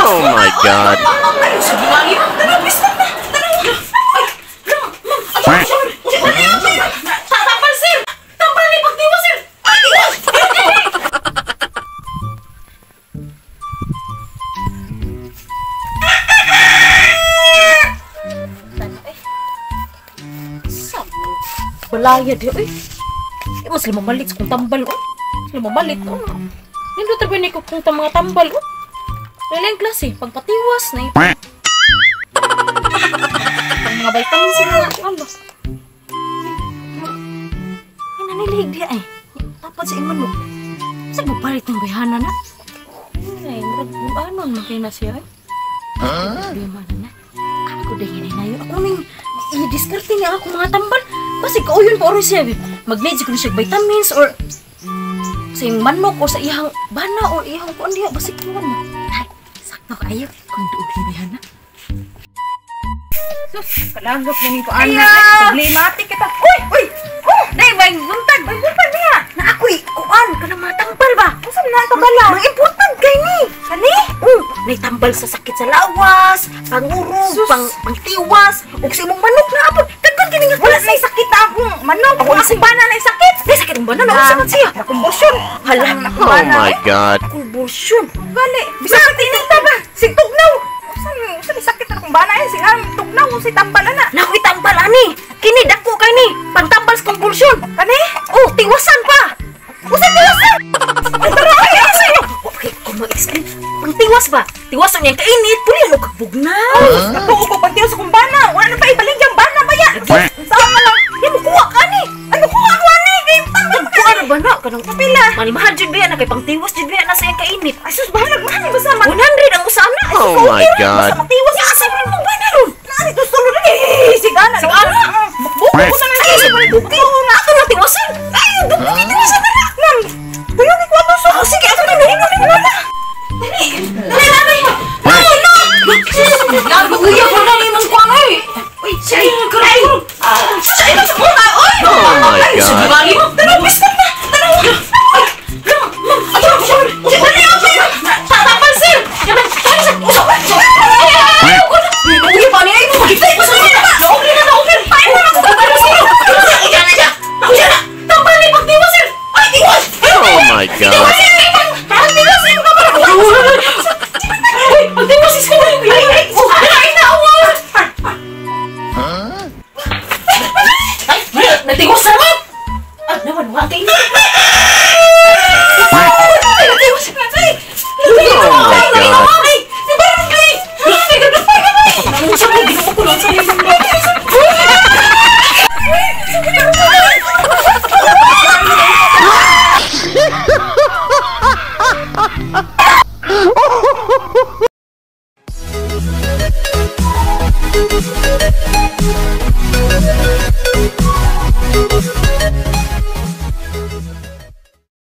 Oh my God. Balaya dia, mas lima malit kung tambal, lima malit, Nindot tabi ni ko kung mga tambal, Lain klase, pagpatiwas na ito. Pag mga vitamin sila, ano? Nanilig dia Dapat sa iman mo. Saan mo palit ng bihana na? Ay, ano naman na siya Problema na. Ako din na yun. Ako nang i-discarte niya ako mga tambal. Kasi kauyon pa oras siya. Mag-need ko na siya vitamins or sa yung manok o sa ihang bana o ihang kuan diya. Basik mo mo. Ay, sakto kayo. Kung doon hinihan na. Sus, kalagop na ni ko anak. Problematic kita. Uy! Nay, may buntag niya. Na ako'y kuan ka na matambal ba? Saan na ito bala? Mga important kay ni. Kani? May tambal sa sakit sa lawas, pangurog, pangtiwas, o sa imong manok na apod. Tagkon kini nga wala na sakit na akong manok. Ako ang bana na sakit. May sakit ang bana na sa siya. Kumbusyon. Halang na Oh my God. Kumbusyon. Gali. Bisag tinig ta ba? Sig tugnaw. Usa sakit na akong bana sing ang tugnaw si tambal ana. Nakoy tambal ani. Kini dako kay ni. Pantambal sa kumbusyon. Kani? Tiwasan pa. Usa tiwasan. Tara ay sa'yo. Okay, kung mag-explain. Pangtiwas ba? Tiwasan niya kainit. Puli ano kabugnaw. Natuo ko pagtiwas akong bana. Wala na pa ibaling yung bana ba ya? Saan ka lang? Yan mo kuha ka ni. Ano kuha ko ni? Kuha na ba na? Kanang kapila. Manimahal dyan ba yan? Kay pangtiwas dyan ba yan? Nasa yung kainit. Ay sus, bahalag mahal ba sa 100 ang usana? Oh my God. Basta magtiwas. Asap rin mong bana ron. Nani to solo rin. Sigana. Sigana. Bukbuko ko na lang. Bukbuko na ako na tiwasan. Ay, bukbuko tiwasan na lang. Ma'am, tuyong ko ano so. Sige, ako na nahino ni wala. Dali. Lago uya ko na ni mong kuwang ay. Uy, siya yung karay. Siya yung sa muna. Uy! Oh my God. Tanaw, biskan na. Tanaw. Ay, lang. Ato, siya. Dali ako sa'yo. Tatapal sir. Yaman, tayo sa puso. Uy, paano ay mo? Magitay ko sa'yo. Naugli na. Paano na magtatalo sa'yo? Uya na siya. Uya na. Tambal ni pagtiwas sir. Ay, tiwas. Oh my God. Pagtiwas sir. Pagtiwas is ko. Ay, naawal. Natiwas naman! Naman, wakay na! Natiwas na tayo! Oh my God. Nangusap mo, ginukukulong sa iyo ng mga